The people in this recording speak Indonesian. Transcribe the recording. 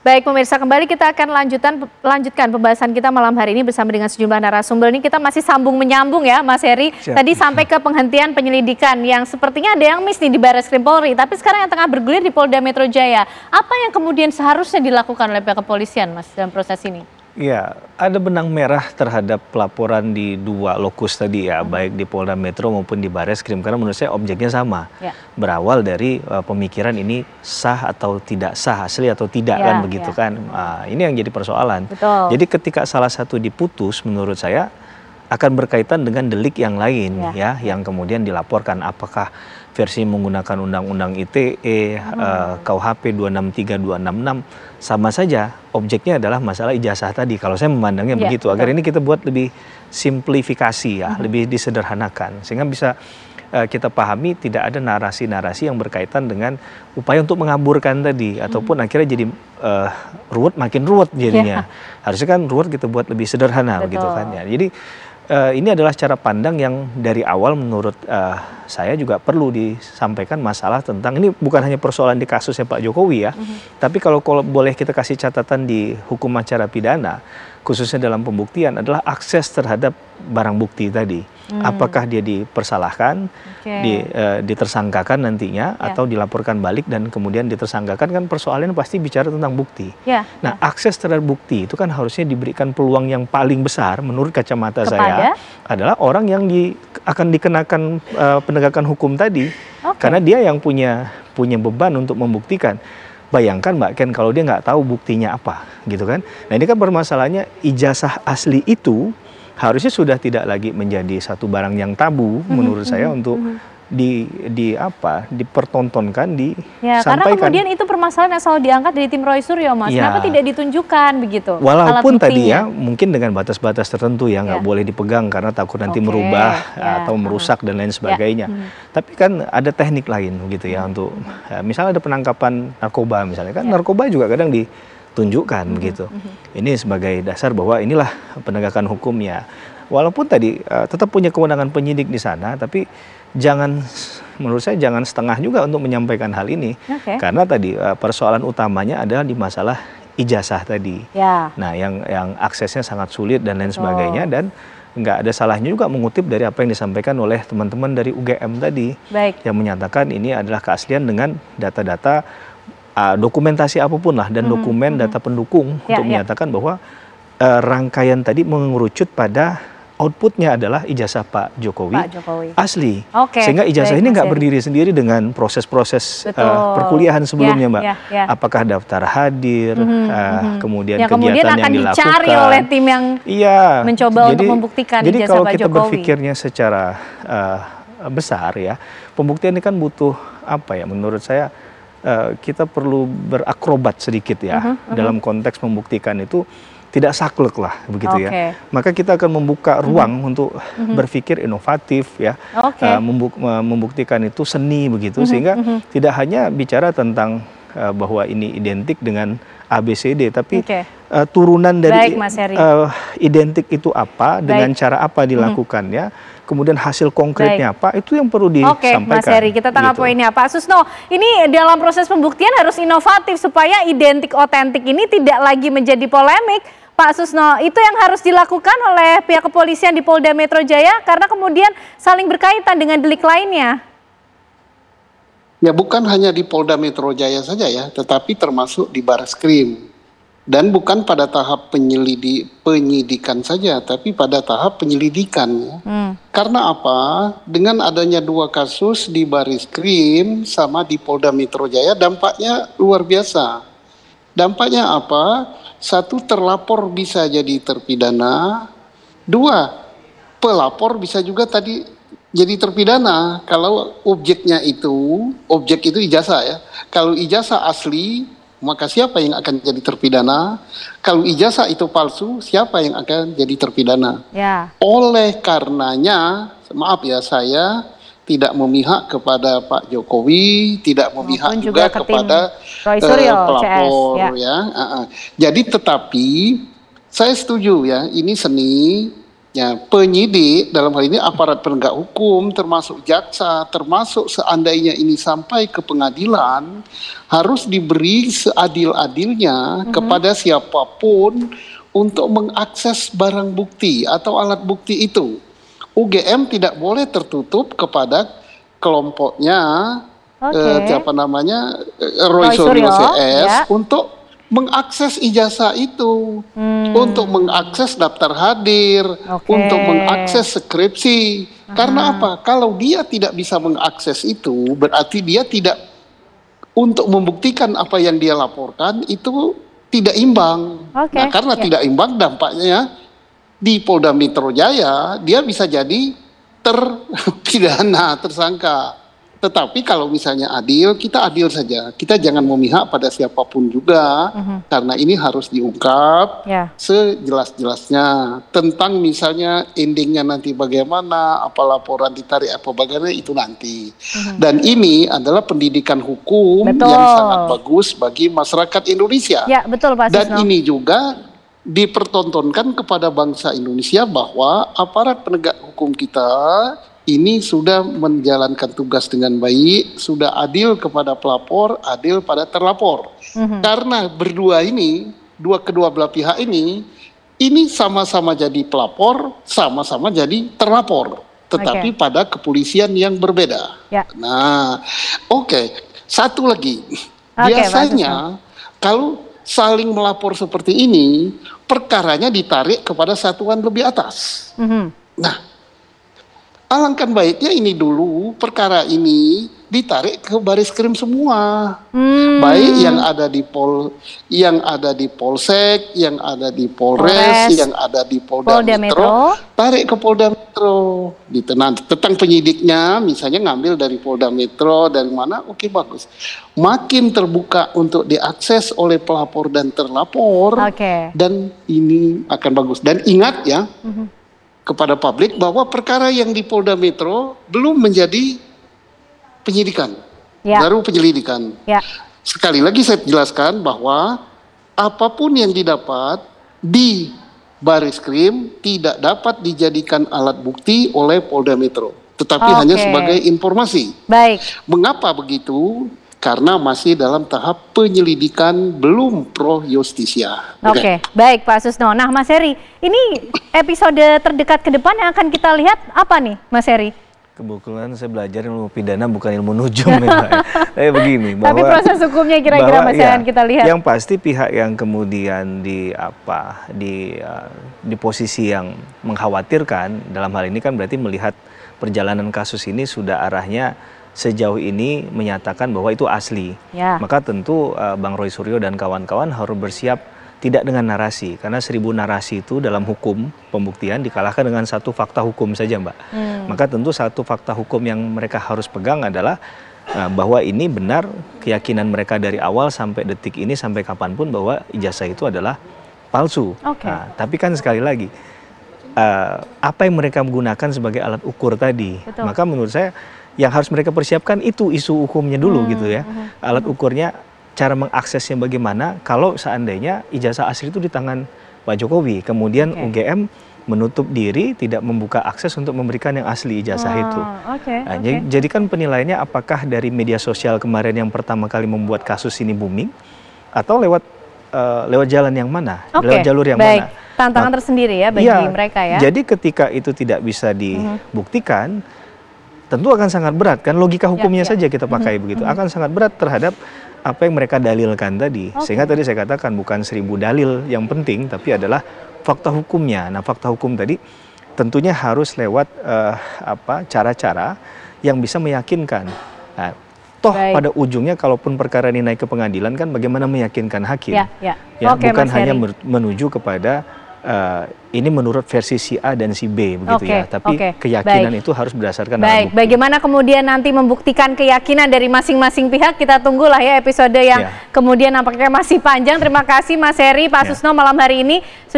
Baik pemirsa, kembali kita akan lanjutkan pembahasan kita malam hari ini bersama dengan sejumlah narasumber. Ini kita masih sambung menyambung ya Mas Heri. Siap. Tadi sampai ke penghentian penyelidikan yang sepertinya ada yang miss nih di Barreskrim Polri. Tapi sekarang yang tengah bergulir di Polda Metro Jaya. Apa yang kemudian seharusnya dilakukan oleh pihak kepolisian Mas dalam proses ini? Ya, ada benang merah terhadap pelaporan di dua lokus tadi ya, baik di Polda Metro maupun di Barreskrim, karena menurut saya objeknya sama. Ya. Berawal dari pemikiran ini sah atau tidak sah, asli atau tidak kan begitu kan. Ini yang jadi persoalan. Betul. Jadi ketika salah satu diputus, menurut saya akan berkaitan dengan delik yang lain ya yang kemudian dilaporkan, apakah versi menggunakan Undang-Undang ITE, KUHP 263, 266, sama saja objeknya adalah masalah ijazah tadi. Kalau saya memandangnya begitu, agar ini kita buat lebih simplifikasi ya, lebih disederhanakan, sehingga bisa kita pahami tidak ada narasi-narasi yang berkaitan dengan upaya untuk mengaburkan tadi, ataupun akhirnya jadi ruwet, makin ruwet jadinya. Harusnya kan ruwet kita buat lebih sederhana begitu kan ya. Jadi ini adalah cara pandang yang dari awal menurut saya juga perlu disampaikan, masalah tentang ini bukan hanya persoalan di kasusnya Pak Jokowi ya, tapi kalau boleh kita kasih catatan di hukum acara pidana, khususnya dalam pembuktian, adalah akses terhadap barang bukti tadi. Apakah dia dipersalahkan, ditersangkakan nantinya, atau dilaporkan balik dan kemudian ditersangkakan, kan persoalannya pasti bicara tentang bukti. Nah, akses terhadap bukti itu kan harusnya diberikan peluang yang paling besar menurut kacamata saya adalah orang yang akan dikenakan penegakan hukum tadi, karena dia yang punya beban untuk membuktikan. Bayangkan Mbak Ken kalau dia nggak tahu buktinya apa, gitu kan? Nah ini kan permasalahannya, ijazah asli itu harusnya sudah tidak lagi menjadi satu barang yang tabu menurut saya untuk dipertontonkan, disampaikan. Karena kemudian itu permasalahan yang selalu diangkat dari tim Roy Suryo, Mas. Kenapa tidak ditunjukkan begitu? Walaupun tadi ya mungkin dengan batas-batas tertentu ya, nggak boleh dipegang karena takut nanti merubah atau merusak dan lain sebagainya. Tapi kan ada teknik lain gitu ya, untuk misalnya ada penangkapan narkoba misalnya kan, narkoba juga kadang ditunjukkan gitu. Ini sebagai dasar bahwa inilah penegakan hukumnya. Walaupun tadi tetap punya kewenangan penyidik di sana, tapi menurut saya jangan setengah juga untuk menyampaikan hal ini, karena tadi persoalan utamanya adalah di masalah ijazah tadi. Nah, yang aksesnya sangat sulit dan lain sebagainya, dan nggak ada salahnya juga mengutip dari apa yang disampaikan oleh teman-teman dari UGM tadi, yang menyatakan ini adalah keaslian dengan data-data dokumentasi apapun lah, dan dokumen data pendukung untuk menyatakan bahwa rangkaian tadi mengerucut pada outputnya adalah ijazah Pak Jokowi asli. Sehingga ijazah ini nggak berdiri sendiri dengan proses-proses perkuliahan sebelumnya, Mbak. Apakah daftar hadir, kemudian kegiatan yang dilakukan. Dicari oleh tim yang mencoba untuk membuktikan ijazah Pak Jokowi. Jadi kalau kita berpikirnya secara besar ya, pembuktian ini kan butuh apa ya, menurut saya kita perlu berakrobat sedikit ya, dalam konteks membuktikan itu. Tidak saklek lah begitu ya. Maka kita akan membuka ruang untuk berpikir inovatif ya, membuktikan itu seni begitu, sehingga tidak hanya bicara tentang bahwa ini identik dengan ABCD, tapi turunan dari identik itu apa, dengan cara apa dilakukannya, kemudian hasil konkretnya apa, itu yang perlu disampaikan. Mas Heri, kita tangkap poinnya. Pak Susno, ini dalam proses pembuktian harus inovatif supaya identik otentik ini tidak lagi menjadi polemik. Pak Susno, itu yang harus dilakukan oleh pihak kepolisian di Polda Metro Jaya, karena kemudian saling berkaitan dengan delik lainnya. Ya, bukan hanya di Polda Metro Jaya saja ya, tetapi termasuk di Barreskrim. Dan bukan pada tahap penyidikan saja, tapi pada tahap penyelidikan. Karena apa? Dengan adanya dua kasus di Barreskrim sama di Polda Metro Jaya, dampaknya luar biasa. Dampaknya apa? Satu, terlapor bisa jadi terpidana. Dua, pelapor bisa juga tadi jadi terpidana kalau objek itu ijazah ya. Kalau ijazah asli, maka siapa yang akan jadi terpidana? Kalau ijazah itu palsu, siapa yang akan jadi terpidana? Oleh karenanya, maaf ya, saya tidak memihak kepada Pak Jokowi, tidak memihak juga kepada pelapor ya. Jadi tetapi saya setuju ya, ini seni sebaliknya penyidik dalam hal ini aparat penegak hukum termasuk jaksa, termasuk seandainya ini sampai ke pengadilan harus diberi seadil-adilnya kepada siapapun untuk mengakses barang bukti atau alat bukti itu. UGM tidak boleh tertutup kepada kelompoknya siapa namanya Roy Suryo CS untuk mengakses ijazah itu, untuk mengakses daftar hadir, untuk mengakses skripsi. Karena apa? Kalau dia tidak bisa mengakses itu, berarti dia tidak untuk membuktikan apa yang dia laporkan itu tidak imbang. Nah, karena tidak imbang dampaknya di Polda Metro Jaya dia bisa jadi terpidana, tersangka. Tetapi kalau misalnya adil, kita adil saja. Kita jangan memihak pada siapapun juga, karena ini harus diungkap sejelas-jelasnya. Tentang misalnya endingnya nanti bagaimana, apa laporan ditarik, apa bagaimana, itu nanti. Dan ini adalah pendidikan hukum yang sangat bagus bagi masyarakat Indonesia. Ya, betul, Pak Susno. Dan ini juga dipertontonkan kepada bangsa Indonesia bahwa aparat penegak hukum kita ini sudah menjalankan tugas dengan baik, sudah adil kepada pelapor, adil pada terlapor. Karena berdua ini, kedua belah pihak ini sama-sama jadi pelapor, sama-sama jadi terlapor. Tetapi pada kepolisian yang berbeda. Nah, satu lagi. Biasanya kalau saling melapor seperti ini, perkaranya ditarik kepada satuan lebih atas. Nah, alangkah baiknya ini dulu perkara ini ditarik ke baris krim semua, baik yang ada di Polsek, yang ada di Polres, yang ada di Polda Metro, tarik ke Polda Metro. Tentang penyidiknya, misalnya ngambil dari Polda Metro, dari mana? Oke, bagus. Makin terbuka untuk diakses oleh pelapor dan terlapor, dan ini akan bagus. Dan ingat ya. Kepada publik bahwa perkara yang di Polda Metro belum menjadi penyidikan, baru penyelidikan. Sekali lagi saya jelaskan bahwa apapun yang didapat di baris krim tidak dapat dijadikan alat bukti oleh Polda Metro, tetapi hanya sebagai informasi. Mengapa begitu? Karena masih dalam tahap penyelidikan, belum pro justisia. Baik Pak Susno. Nah Mas Heri, ini episode terdekat ke depan yang akan kita lihat apa nih Mas Heri? Kebetulan saya belajar ilmu pidana bukan ilmu nujum ya Pak. Tapi begini, bahwa, tapi proses hukumnya kira-kira Mas Heri kita lihat. Yang pasti pihak yang kemudian di posisi yang mengkhawatirkan dalam hal ini kan berarti melihat perjalanan kasus ini sudah arahnya sejauh ini menyatakan bahwa itu asli. Maka tentu Bang Roy Suryo dan kawan-kawan harus bersiap tidak dengan narasi, karena 1000 narasi itu dalam hukum pembuktian dikalahkan dengan satu fakta hukum saja, Mbak. Maka tentu satu fakta hukum yang mereka harus pegang adalah bahwa ini benar keyakinan mereka dari awal sampai detik ini, sampai kapanpun, bahwa ijazah itu adalah palsu. Nah, tapi kan sekali lagi, apa yang mereka menggunakan sebagai alat ukur tadi, maka menurut saya yang harus mereka persiapkan itu isu hukumnya dulu gitu ya. Alat ukurnya, cara mengaksesnya bagaimana kalau seandainya ijazah asli itu di tangan Pak Jokowi. Kemudian UGM menutup diri, tidak membuka akses untuk memberikan yang asli ijazah itu. Jadi kan penilaiannya apakah dari media sosial kemarin yang pertama kali membuat kasus ini booming, atau lewat jalan yang mana, lewat jalur yang mana. Tantangan tersendiri ya bagi mereka ya. Jadi ketika itu tidak bisa dibuktikan, tentu akan sangat berat kan, logika hukumnya saja kita pakai begitu, akan sangat berat terhadap apa yang mereka dalilkan tadi. Sehingga tadi saya katakan bukan 1000 dalil yang penting, tapi adalah fakta hukumnya. Nah, fakta hukum tadi tentunya harus lewat cara-cara yang bisa meyakinkan. Nah, toh pada ujungnya kalaupun perkara ini naik ke pengadilan kan bagaimana meyakinkan hakim. Bukan hanya menuju kepada ini menurut versi si A dan si B begitu ya, tapi keyakinan itu harus berdasarkan bukti. Bagaimana kemudian nanti membuktikan keyakinan dari masing-masing pihak, kita tunggulah ya episode yang kemudian nampaknya masih panjang. Terima kasih Mas Heri, Pak Susno malam hari ini sudah